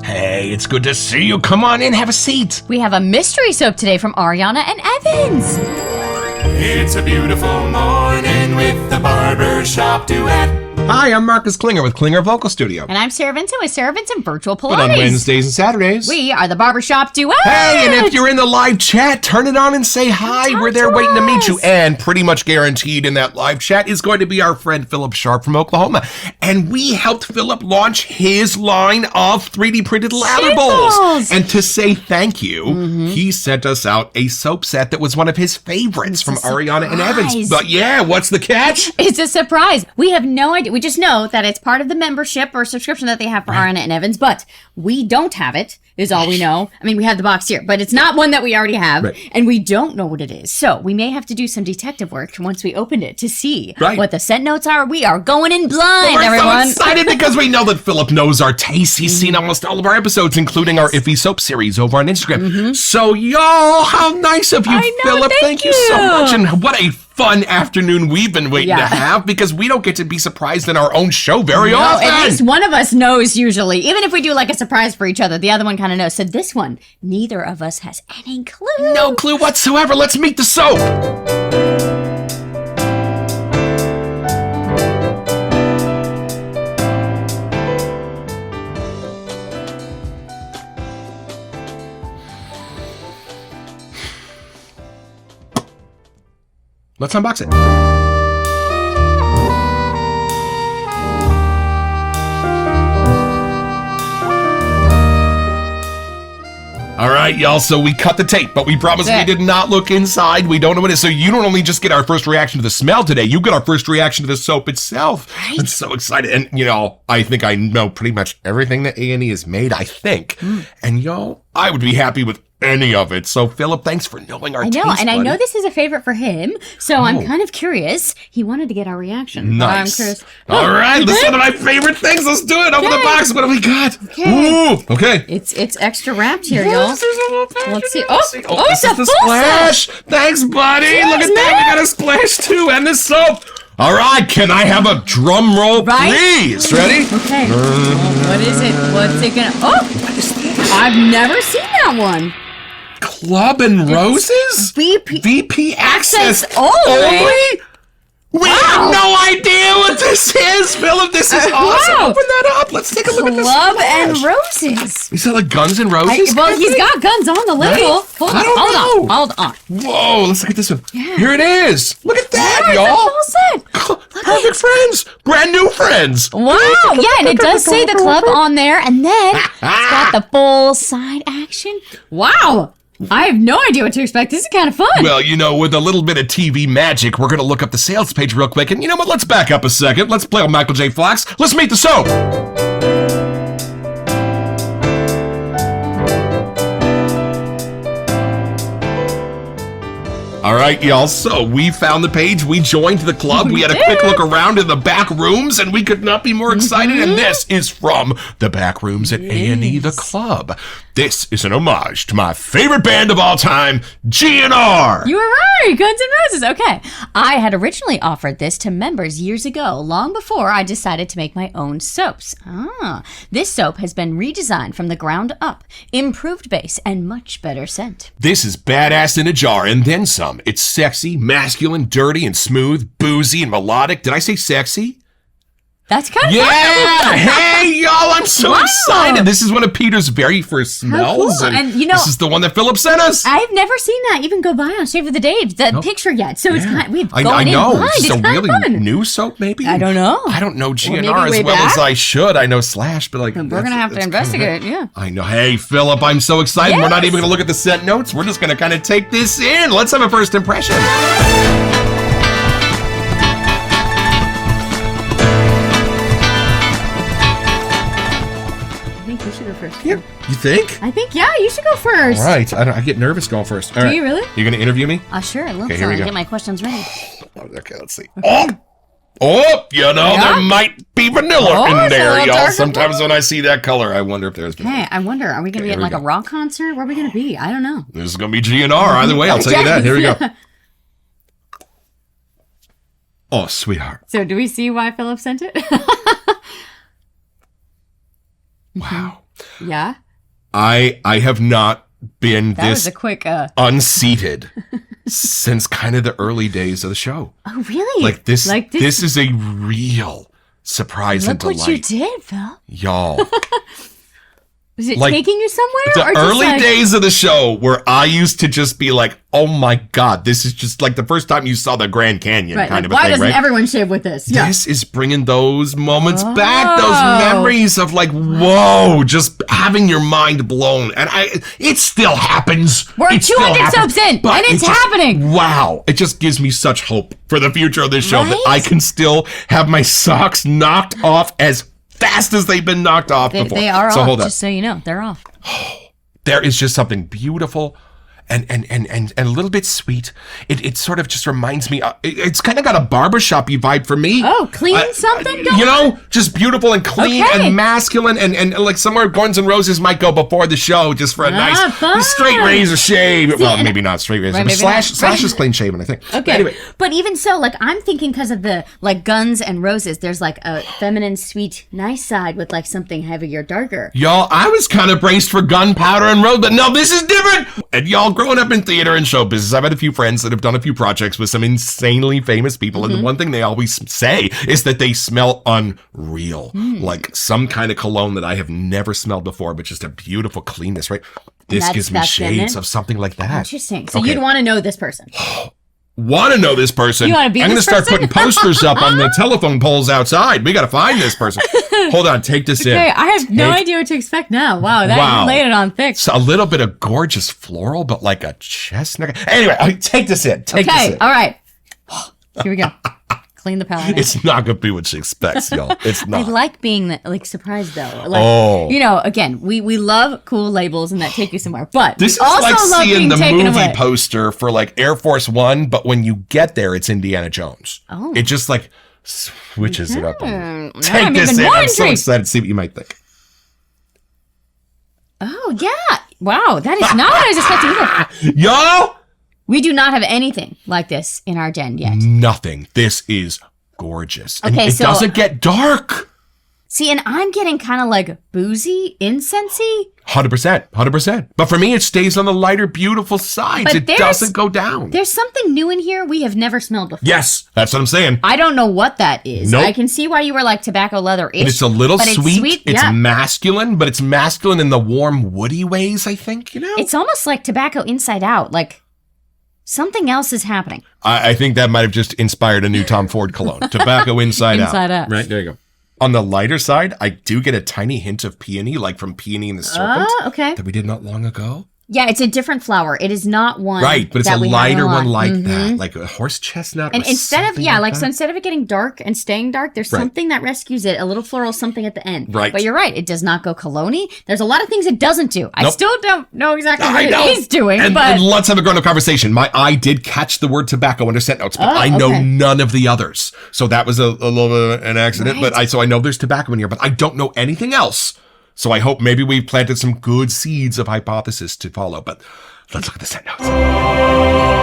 Hey, it's good to see you. Come on in, have a seat. We have a mystery soap today from Ariana and Evans. It's a beautiful morning with the Barbershop Duet. Hi, I'm Marcus Klinger with Klinger Vocal Studio. And I'm Sarah Vincent with Sarah Vincent Virtual Pilates. But on Wednesdays and Saturdays. We are the Barbershop Duet. Hey, and if you're in the live chat, turn it on and say hi. We're there waiting to meet you. And pretty much guaranteed in that live chat is going to be our friend Philip Sharp from Oklahoma. And we helped Philip launch his line of 3D printed lather bowls. And to say thank you, he sent us out a soap set that was one of his favorites from Ariana and Evans. But yeah, what's the catch? It's a surprise. We have no idea. We just know that it's part of the membership or subscription that they have for Ariana and Evans, but we don't have it, is all we know. I mean, we have the box here, but it's not one that we already have, and we don't know what it is. So we may have to do some detective work once we open it to see what the scent notes are. We are going in blind, everyone. We're so excited because we know that Philip knows our tastes. He's seen almost all of our episodes, including our Iffy Soap series over on Instagram. So, y'all, how nice of you, Philip. Thank you so much, and what a fun afternoon we've been waiting to have, because we don't get to be surprised in our own show very often. At least one of us knows usually. Even if we do like a surprise for each other, the other one kind of knows. So this one, neither of us has any clue. No clue whatsoever. Let's meet the soap. Let's unbox it. All right, y'all, so we cut the tape, but we promised we did not look inside. We don't know what it is. So you don't only just get our first reaction to the smell today, you get our first reaction to the soap itself. I'm so excited. And, you know, I think I know pretty much everything that A&E has made, I think. And, y'all, I would be happy with any of it. So, Philip, thanks for knowing our taste, and buddy. I know this is a favorite for him, so I'm kind of curious. He wanted to get our reaction. Nice. I'm curious. All right, this is one of my favorite things. Let's do it. Open the box. What do we got? Ooh, okay. It's extra wrapped here, y'all. Let's see. Oh, this it's is the splash. Thanks, buddy. Cheers, look at that. We got a splash, too, and this soap. All right, can I have a drum roll, please? Ready? Okay. What is it? What's it gonna... Oh! What is this? I've never seen that one. Club and Roses? VP Access only? We have no idea what this is, Philip. This is awesome. Open that up. Let's take a look at this. Club and Roses. Is that like Guns and Roses? Well, he's got guns on the label. Hold on. Whoa, let's look at this one. Yeah. Here it is. Look at that, y'all. Perfect friends. Brand new friends. Wow. Yeah, and it does say the club on there, and then it's got the full side action. Wow. I have no idea what to expect. This is kind of fun. Well, you know, with a little bit of TV magic, we're going to look up the sales page real quick. And you know what? Let's back up a second. Let's play with Michael J. Fox. Let's meet the soap. All right, y'all, so we found the page. We joined the club. We had a quick look around in the back rooms, and we could not be more excited. And this is from the back rooms at A&E, the club. This is an homage to my favorite band of all time, GNR. You were right, Guns N' Roses. Okay. I had originally offered this to members years ago, long before I decided to make my own soaps. This soap has been redesigned from the ground up, improved base, and much better scent. This is badass in a jar, and then some. It's sexy, masculine, dirty, and smooth, boozy, and melodic. Did I say sexy? That's kind of fun. Hey, y'all, I'm so excited. This is one of Peter's very first smells. Cool. And you know, this is the one that Philip sent us. I've never seen that even go by on Shave of the Dave, that picture yet. So it's kind of, we've I know. It's a really fun. new soap, maybe? I don't know. I don't know GNR as well as I should. I know Slash, but like... We're going to have to investigate, I know. Hey, Philip, I'm so excited. Yes. We're not even going to look at the scent notes. We're just going to kind of take this in. Let's have a first impression. Yeah, you think? I think, yeah, you should go first. All right. I get nervous going first. All right. Do you really? You're going to interview me? Sure. Let's here we go. Get my questions ready. Okay, let's see. Oh, you know, there might be vanilla in there, y'all. Sometimes when I see that color, I wonder if there's vanilla. Hey, I wonder, are we going to be at like a rock concert? Where are we going to be? I don't know. This is going to be GNR. Either way, I'll tell you that. Here we go. Oh, sweetheart. So do we see why Philip sent it? Wow. Yeah. I have not been That was this a quick. unseated since kind of the early days of the show. Oh, really? Like this is a real surprise and Look delight. what you did, Phil. Y'all. Was it Like, taking you somewhere? The or just early like, days of the show where I used to just be like, oh my God, this is just like the first time you saw the Grand Canyon right, kind like, of a why thing, doesn't right? everyone shave with this? Yeah. This is bringing those moments back, those memories of like, whoa, just having your mind blown. And it still happens. We're It still 200 happens, subs in, but and it's it just- happening. Wow. It just gives me such hope for the future of this show that Right? I can still have my socks knocked off as fast as they've been knocked off before. They are so off, hold on. just so you know. They're off. There is just something beautiful and a little bit sweet. It sort of just reminds me, it's kind of got a barbershop-y vibe for me. Oh, clean something going? You know, just beautiful and clean Okay. and masculine and like somewhere Guns N' Roses might go before the show just for a nice fun. straight razor shave. Well, and- maybe not straight razor, Right, but maybe not. Slash is clean shaven, I think. Okay. Anyway, But even so, like, I'm thinking because of the, like, Guns and Roses, there's, like, a feminine, sweet, nice side with, like, something heavier, darker. y'all, I was kind of braced for Gunpowder and Rose, but no, this is different. And y'all, growing up in theater and show business, I've had a few friends that have done a few projects with some insanely famous people, and the one thing they always say is that they smell unreal, like some kind of cologne that I have never smelled before, but just a beautiful cleanness, right? This gives me that's shades feminine? of something like that. Interesting. So Okay. you'd want to know this person. Want to know this person? You wanna be I'm gonna this start person? putting posters up on the telephone poles outside. We got to find this person. Hold on, take this in. Okay, I have no idea what to expect now. Wow, that Wow. you laid it on thick. It's a little bit of gorgeous floral, but like a chestnut. Anyway, take this in. Take this Okay, in. all right. Here we go. Clean the palette. It's not gonna be what she expects, y'all. It's I not. like being like surprised though. Like, Oh. you know, again, we love cool labels and that take you somewhere, but This is we also like love seeing being the taken movie away. poster for like Air Force One, but when you get there, it's Indiana Jones. Oh. It just like switches it up. Now Take I'm this even in. more I'm so intrigued. excited to see what you might think. Oh yeah! Wow, that is not what I was expecting either. Y'all, We do not have anything like this in our den yet. nothing. This is gorgeous. And Okay, it so- doesn't get dark. See, and I'm getting kind of like boozy, incensey. 100%. But for me, it stays on the lighter, beautiful sides. But It there's- doesn't go down. There's something new in here we have never smelled before. Yes, that's what I'm saying. I don't know what that is. Nope. I can see why you were like tobacco leather-ish. And it's a little but sweet. It's yeah. masculine, but it's masculine in the warm, woody ways, I think, you know? It's almost like tobacco inside out. Like something else is happening. I think that might have just inspired a new Tom Ford cologne. Tobacco inside out. Inside out. Right, there you go. On the lighter side, I do get a tiny hint of peony, like from Peony and the Serpent, Okay. that we did not long ago. Yeah, it's a different flower. It is not one. Right, but it's that a we have lighter in a lot. one like Mhm. that, like a horse chestnut. And or instead of something like that. so instead of it getting dark and staying dark, there's Right. something that rescues it, a little floral something at the end. Right. But you're right, it does not go cologne-y. There's a lot of things it doesn't do. I Nope. still don't know exactly what I know. it is doing, and, but and let's have a grown-up conversation. My eye did catch the word tobacco under scent notes, but Oh, I know okay. none of the others. So that was a little bit of an accident, Right. but so I know there's tobacco in here, but I don't know anything else. So I hope maybe we've planted some good seeds of hypothesis to follow. But let's look at the scent notes.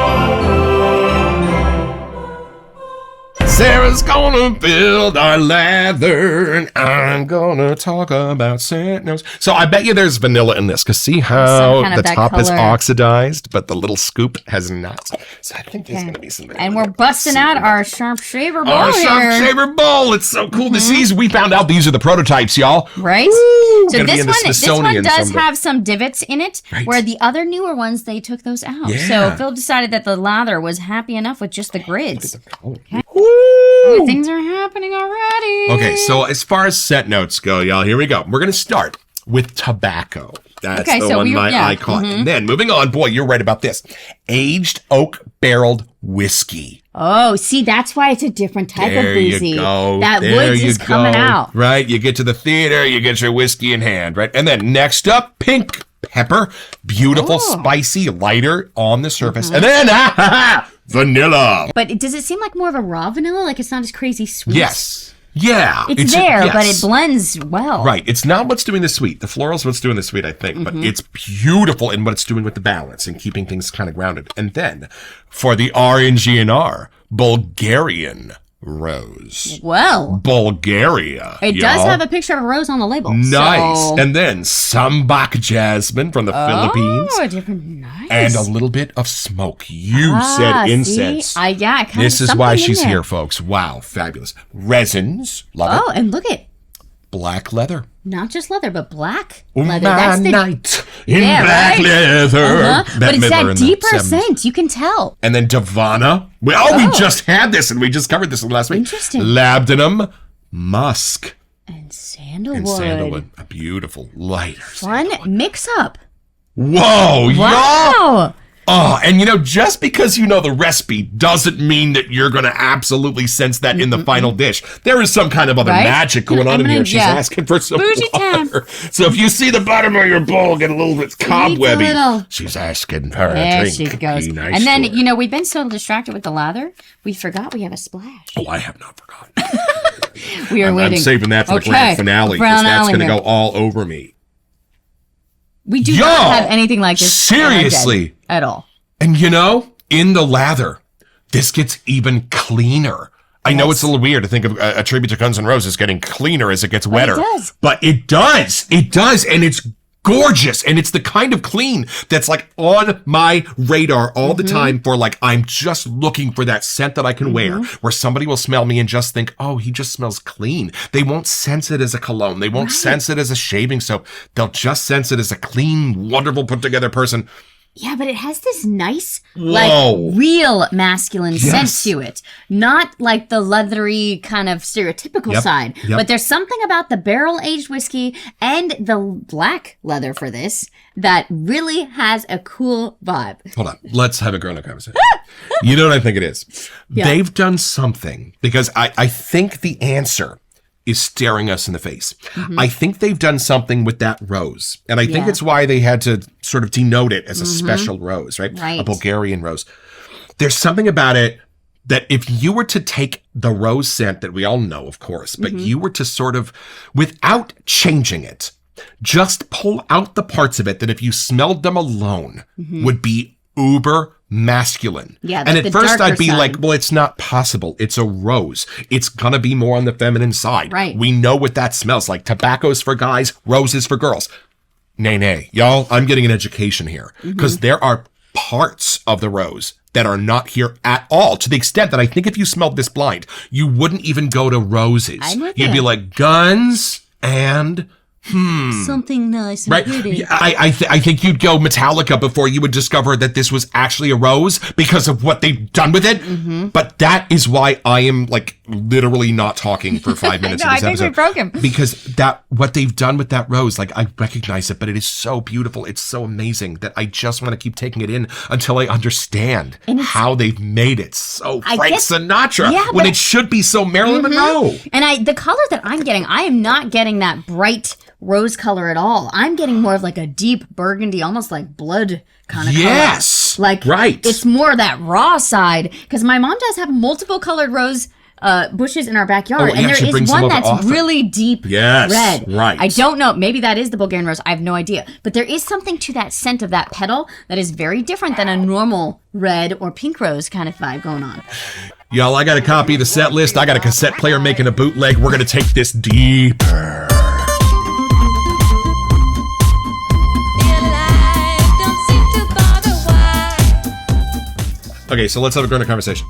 Sarah's gonna build our lather, and I'm gonna talk about scent notes. So I bet you there's vanilla in this, because see how Some kind of the that top is color. oxidized, but the little scoop has not. So I think there's gonna be some vanilla. and we're busting out our sharp shaver bowl our here. sharp shaver bowl. It's so cool to see. We found out these are the prototypes, y'all. Right? Woo! So Gonna be this in the one Smithsonian does someday. have some divots in it, Right. where the other newer ones they took those out. Yeah. So Phil decided that the lather was happy enough with just the grids. Woo! Things are happening already. Okay, so as far as scent notes go, y'all, here we go. We're gonna start with tobacco. That's Okay, the so one we- my yeah, eye caught. And then moving on, boy, you're right about this. Aged oak barreled whiskey. Oh, see, that's why it's a different type There of boozy. you go. That There woods you is coming go. out. Right? You get to the theater, you get your whiskey in hand, right? And then next up, pink pepper. Beautiful, Oh. spicy, lighter on the surface. And then, vanilla. But does it seem like more of a raw vanilla? Like it's not as crazy sweet? Yes. Yeah. It's there, but it yes. blends well. Right. It's not what's doing the sweet. The floral's what's doing the sweet, I think. But it's beautiful in what it's doing with the balance and keeping things kind of grounded. And then for the RNG&R, Bulgarian rose. Well, Bulgaria. it does have a picture of a rose on the label. Nice. So... And then Sambak jasmine from the Philippines. Oh, different. Nice. And a little bit of smoke. You said incense. See? Yeah, this is why she's here, folks. Wow, fabulous. Resins. Love it. Oh, and look at black leather. not just leather, but black leather. That's the night in black leather. But it's that deeper 70s. scent. You can tell. And then Davana. We just had this, and we just covered this last week. Interesting. Labdanum, musk, and sandalwood. A beautiful light. Fun mix up. Whoa! Wow. Y'all. Oh, and just because you know the recipe doesn't mean that you're going to absolutely sense that in the final dish. There is some kind of other magic going on in here. She's asking for some bougie water. So if you see the bottom of your bowl get a little bit cobwebby, she's asking for a there drink. She goes. Be nice and then, to her. we've been so distracted with the lather, we forgot we have a splash. Oh, I have not forgotten. We are waiting. I'm saving that for the grand finale because that's going to go all over me. We do not have anything like this. Seriously. At all. And in the lather, this gets even cleaner. I know it's a little weird to think of a tribute to Guns N' Roses getting cleaner as it gets wetter. It does. But it does. It does. And it's gorgeous. And it's the kind of clean that's like on my radar all the time for I'm just looking for that scent that I can wear where somebody will smell me and just think, oh, he just smells clean. They won't sense it as a cologne. They won't sense it as a shaving soap. They'll just sense it as a clean, wonderful, put together person. Yeah, but it has this nice, real masculine scent to it. Not like the leathery kind of stereotypical side. Yep. But there's something about the barrel-aged whiskey and the black leather for this that really has a cool vibe. Hold on. Let's have a grown-up conversation. You know what I think it is? Yeah. They've done something because I think the answer is staring us in the face. I think they've done something with that rose. And I think it's why they had to sort of denote it as a special rose, right? A Bulgarian rose. There's something about it that if you were to take the rose scent that we all know, of course, but you were to sort of, without changing it, just pull out the parts of it that if you smelled them alone would be uber masculine. Yeah, and at first I'd be like, well, it's not possible. It's a rose. It's gonna be more on the feminine side. Right. We know what that smells like. Tobacco's for guys, roses for girls. Nay. Y'all, I'm getting an education here because there are parts of the rose that are not here at all, to the extent that I think if you smelled this blind, you wouldn't even go to roses. You'd be like, guns and something nice and pretty. I think you'd go Metallica before you would discover that this was actually a rose because of what they've done with it. But that is why I am literally not talking for 5 minutes. No, in this I think episode. we broke him. Because what they've done with that rose, I recognize it, but it is so beautiful. It's so amazing that I just want to keep taking it in until I understand how they've made it so Frank Sinatra when it should be so Marilyn Monroe. And the color that I'm getting, I am not getting that bright rose color at all. I'm getting more of a deep burgundy, almost like blood kind of color. Yes. Right. It's more that raw side because my mom does have multiple colored rose bushes in our backyard, and there is one that's really deep red. Right. I don't know. Maybe that is the Bulgarian rose. I have no idea. But there is something to that scent of that petal that is very different than a normal red or pink rose kind of vibe going on. Y'all, I got a copy of the set list. I got a cassette player making a bootleg. We're going to take this deeper. Okay, so let's have a grown-up conversation.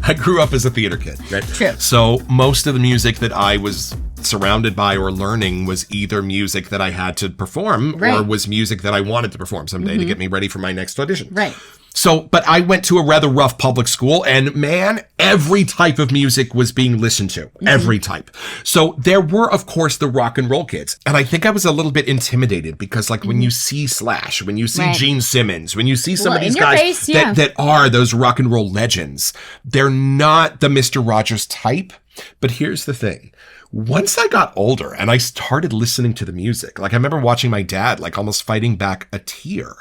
I grew up as a theater kid, right? True. So most of the music that I was surrounded by or learning was either music that I had to perform or was music that I wanted to perform someday to get me ready for my next audition. Right. So, but I went to a rather rough public school and man, every type of music was being listened to. Every type. So there were, of course, the rock and roll kids. And I think I was a little bit intimidated because when you see Slash, when you see Gene Simmons, when you see some of these guys that are those rock and roll legends, they're not the Mr. Rogers type. But here's the thing. Once I got older and I started listening to the music, I remember watching my dad, almost fighting back a tear,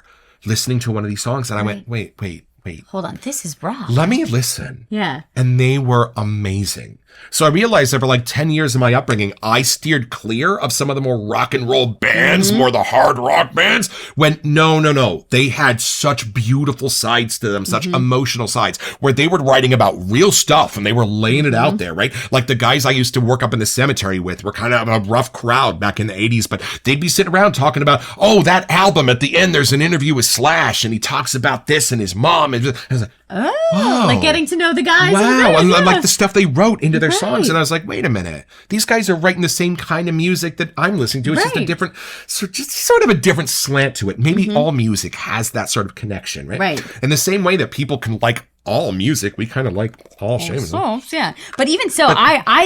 listening to one of these songs. And I went, wait. Hold on. This is raw. Let me listen. Yeah. And they were amazing. So I realized that for like 10 years of my upbringing, I steered clear of some of the more rock and roll bands, more the hard rock bands, when no. They had such beautiful sides to them, such emotional sides, where they were writing about real stuff and they were laying it out there, right? Like the guys I used to work up in the cemetery with were kind of a rough crowd back in the 80s, but they'd be sitting around talking about, oh, that album at the end, there's an interview with Slash and he talks about this and his mom. And I was like, oh, like getting to know the guys. Wow. And like the stuff they wrote into their songs. And I was like, wait a minute. These guys are writing the same kind of music that I'm listening to. It's just a different, just sort of a different slant to it. Maybe all music has that sort of connection, right? Right. In the same way that people can like all music, we kind of like Paul Shamus. Oh, yeah. But even so,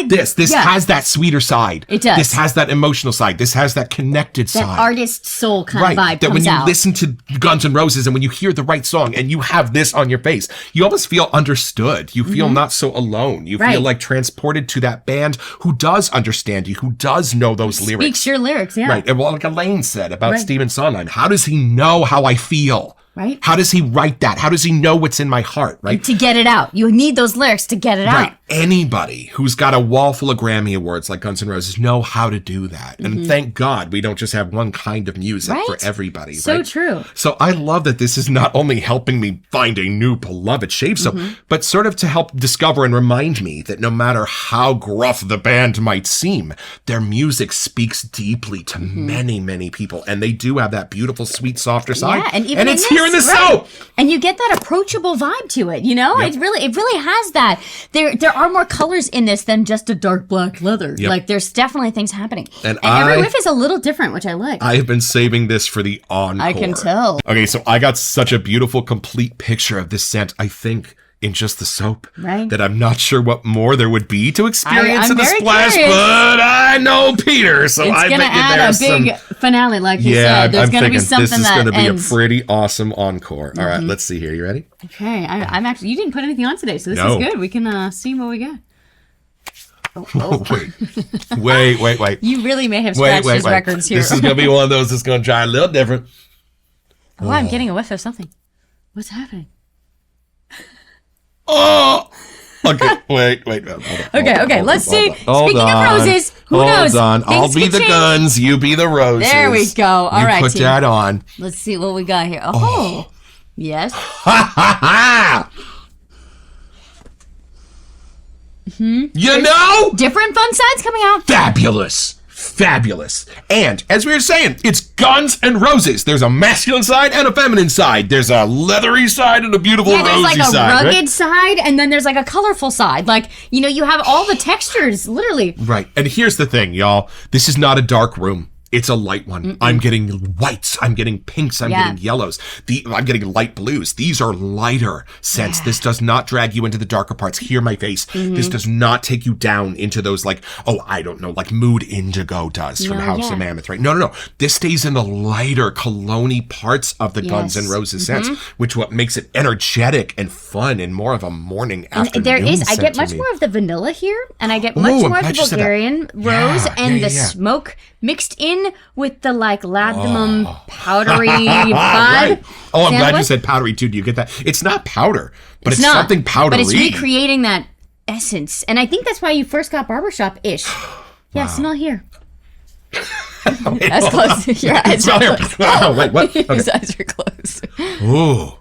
This has that sweeter side. It does. This has that emotional side. This has that connected side. That artist soul kind of vibe that comes when you out. listen to Guns N' Roses and when you hear the right song and you have this on your face, you almost feel understood. You feel not so alone. You feel like transported to that band who does understand you, who does know those lyrics. Speaks your lyrics, yeah. Right. And well, like Elaine said about Stephen Sondheim, how does he know how I feel? Right. How does he write that? How does he know what's in my heart, right? To get it out. You need those lyrics to get it out. Anybody who's got a wall full of Grammy Awards like Guns N' Roses know how to do that. And thank God we don't just have one kind of music for everybody. So true. So I love that this is not only helping me find a new beloved shape, but sort of to help discover and remind me that no matter how gruff the band might seem, their music speaks deeply to many, many people. And they do have that beautiful, sweet, softer side. Yeah, and even it's here in the soap. And you get that approachable vibe to it, you know? It really has that. There are more colors in this than just a dark black leather. Like there's definitely things happening. And every riff is a little different, which I like. I have been saving this for the encore. I can tell. Okay, so I got such a beautiful, complete picture of this scent, I think, in just the soap. Right. That I'm not sure what more there would be to experience I'm in the very splash, curious. but I know Peter, so It's I going to bet you add a there's big finale, like you Yeah, said. There's I'm going to be thinking something this is going to be ends. a pretty awesome encore. All right, let's see here. You ready? Okay, I'm actually, you didn't put anything on today, so this No. is good. We can see what we got. Wait. You really may have scratched his records here. This is going to be one of those that's going to try a little different. Oh, I'm getting a whiff of something. What's happening? Oh! Okay, wait. Hold on, Okay, let's see. Hold Speaking on. of roses, who knows? Hold on. I'll Things be could the change. guns, you be the roses. There we go. All right, put team. that on. Let's see what we got here. Oh. Yes. Ha ha ha! You know? Different fun sides coming out. Fabulous. And as we were saying, it's Guns N' Roses. There's a masculine side and a feminine side. There's a leathery side and a beautiful Yeah, there's rosy like a side. rugged side, and then there's like a colorful side. Like, you know, you have all the textures, literally. Right. And here's the thing, y'all. This is not a dark room. It's a light one. I'm getting whites. I'm getting pinks. I'm getting yellows. I'm getting light blues. These are lighter scents. This does not drag you into the darker parts. Hear my face. This does not take you down into those like Mood Indigo does from House of Mammoth, right? No. This stays in the lighter cologne-y parts of the Guns N' Roses scents, which what makes it energetic and fun and more of a morning afternoon I get much more of the vanilla here, and I get much more of the Bulgarian rose and the smoke mixed in with the like labdanum powdery vibe. Right. Oh, I'm glad you Sandwich? said powdery too. Do you get that? It's not powder, but it's something powdery. But it's recreating that essence. And I think that's why you first got barbershop-ish. Yeah, smell here. That's close. Your eyes are closed. Oh, wait, what? Okay. His eyes are closed. Ooh.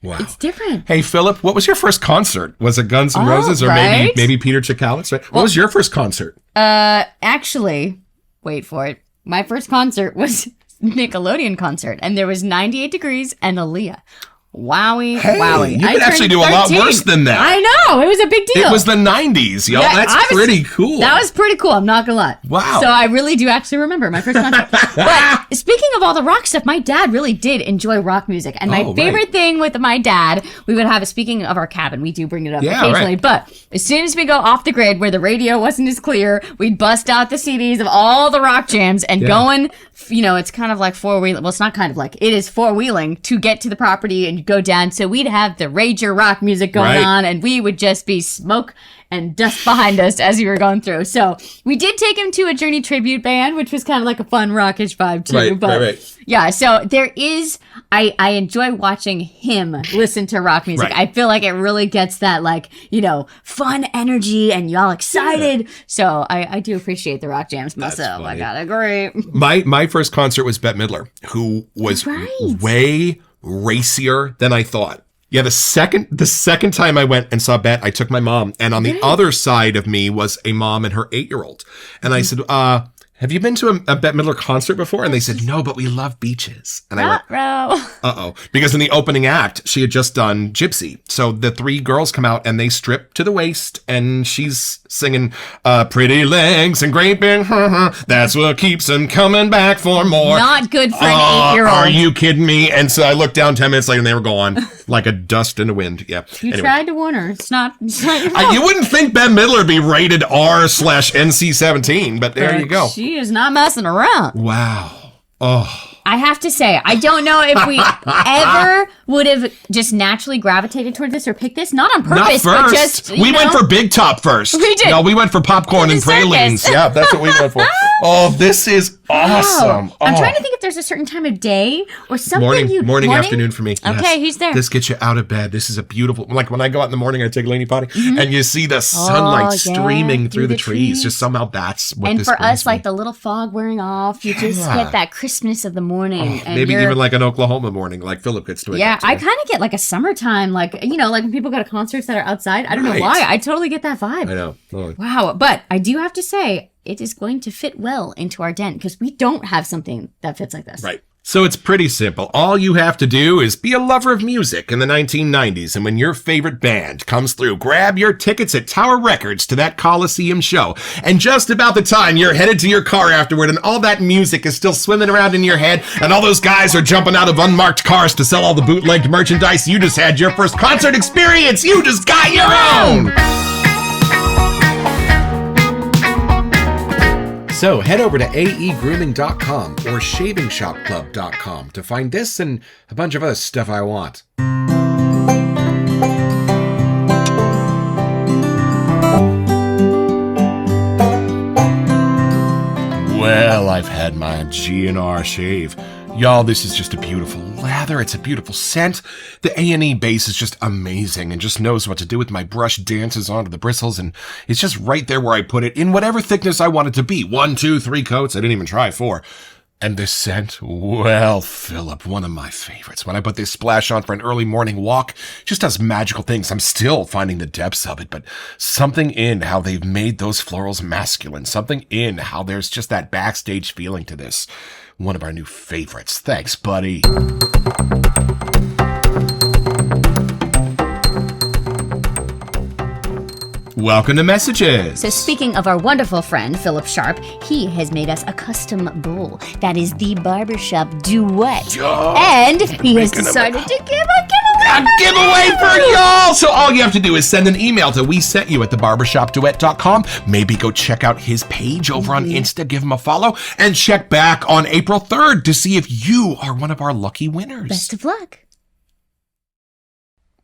Wow. It's different. Hey, Philip, what was your first concert? Was it Guns N' Roses or maybe Peter Chikalis? Right? What was your first concert? Actually, wait for it. My first concert was Nickelodeon concert, and there was 98 Degrees and Aaliyah. Wowie, Hey, wowie. you could actually do a lot worse than that. I know. It was a big deal. It was the 90s, y'all. Yeah, That's pretty cool. That was pretty cool. I'm not gonna lie. Wow. So I really do actually remember my first concert. But speaking of all the rock stuff, my dad really did enjoy rock music. And my favorite thing with my dad, we would have, speaking of our cabin, we do bring it up occasionally. Right. But as soon as we go off the grid where the radio wasn't as clear, we'd bust out the CDs of all the rock jams and going, you know, it's kind of like four-wheeling. Well, it's not kind of like, it is four-wheeling to get to the property and go down. So we'd have the Rager rock music going on, and we would just be smoke and dust behind us as we were going through. So we did take him to a Journey tribute band, which was kind of like a fun rockish vibe too. Right. Yeah, so there is, I enjoy watching him listen to rock music. Right. I feel like it really gets that, like, fun energy and y'all excited. So I do appreciate the rock jams myself. I gotta agree. My first concert was Bette Midler, who was way racier than I thought. Yeah, the second time I went and saw Bette, I took my mom, and on the other side of me was a mom and her 8-year-old. And I said, have you been to a Bette Midler concert before? And they said, no, but we love beaches. And I went, uh-oh. Because in the opening act, she had just done Gypsy. So the 3 girls come out and they strip to the waist, and she's singing, pretty legs and great big, that's what keeps them coming back for more. Not good for an 8-year-old. Are you kidding me? And so I looked down 10 minutes later and they were gone like a dust in the wind. Yeah. You tried to warn her. It's not your fault. You wouldn't think Bette Midler would be rated R/NC-17, but there you go. She is not messing around. Wow. Oh. I have to say, I don't know if we ever would have just naturally gravitated toward this or picked this. Not on purpose, Not but first. just, we went for Big Top first. We did. No, we went for popcorn and pralines. Yeah, that's what we went for. Oh, this is awesome. Wow. I'm trying to think if there's a certain time of day or something. Morning, afternoon for me. Okay, yes. he's there. This gets you out of bed. This is a beautiful, like when I go out in the morning, I take Laney potty, and you see the sunlight streaming through the trees. Just somehow that's what this And for us, me. like the little fog wearing off, you just get that crispness of the morning. And maybe even like an Oklahoma morning, like Philip gets to it. Yeah, I kind of get like a summertime, like when people go to concerts that are outside. I don't know why. I totally get that vibe. I know. Totally. Wow. But I do have to say, it is going to fit well into our den because we don't have something that fits like this. Right. So it's pretty simple. All you have to do is be a lover of music in the 1990s, and when your favorite band comes through, grab your tickets at Tower Records to that Coliseum show. And just about the time you're headed to your car afterward and all that music is still swimming around in your head, and all those guys are jumping out of unmarked cars to sell all the bootlegged merchandise, you just had your first concert experience. You just got your own. So head over to aegrooming.com or shavingshopclub.com to find this and a bunch of other stuff I want. Well, I've had my GNR shave. Y'all, this is just a beautiful lather. It's a beautiful scent. The A&E base is just amazing and just knows what to do with my brush, dances onto the bristles, and it's just right there where I put it in whatever thickness I want it to be. 1, 2, 3 coats. I didn't even try 4. And this scent, well, Philip, one of my favorites. When I put this splash on for an early morning walk, it just does magical things. I'm still finding the depths of it, but something in how they've made those florals masculine, something in how there's just that backstage feeling to this. One of our new favorites. Thanks, buddy. Welcome to Messages. So speaking of our wonderful friend, Philip Sharp, he has made us a custom bowl. That is the Barbershop Duet. Yo, and he has decided to give a giveaway for y'all. So all you have to do is send an email to WeSentYou@theBarbershopDuet.com. Maybe go check out his page over on Insta, give him a follow, and check back on April 3rd to see if you are one of our lucky winners. Best of luck.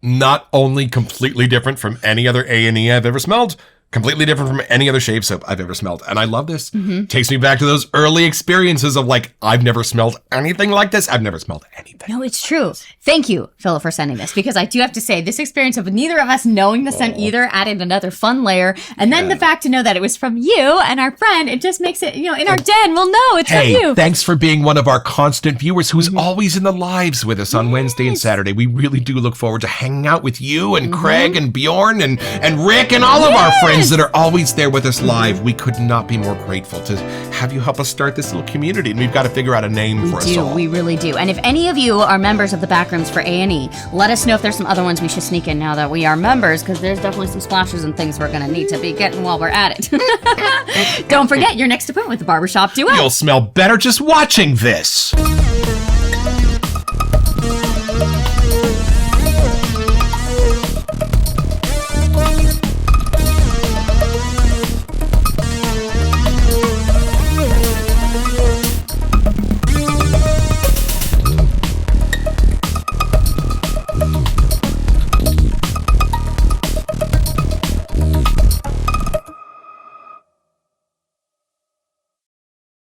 Not only completely different from any other A&E I've ever smelled, completely different from any other shave soap I've ever smelled. And I love this. Takes me back to those early experiences of like, I've never smelled anything like this. I've never smelled anything. No, it's true. Thank you, Philip, for sending this, because I do have to say this experience of neither of us knowing the scent either added another fun layer. And then the fact to know that it was from you and our friend, it just makes it, in our den, we'll know it's from you. Thanks for being one of our constant viewers who's always in the lives with us on Wednesday and Saturday. We really do look forward to hanging out with you and Craig and Bjorn and Rick and all of our friends that are always there with us live. We could not be more grateful to have you help us start this little community, and we've got to figure out a name for us all. We really do. And if any of you are members of the Backrooms for A&E, let us know if there's some other ones we should sneak in now that we are members, because there's definitely some splashes and things we're going to need to be getting while we're at it. Don't forget your next appointment with the Barbershop Duet. You'll smell better just watching this.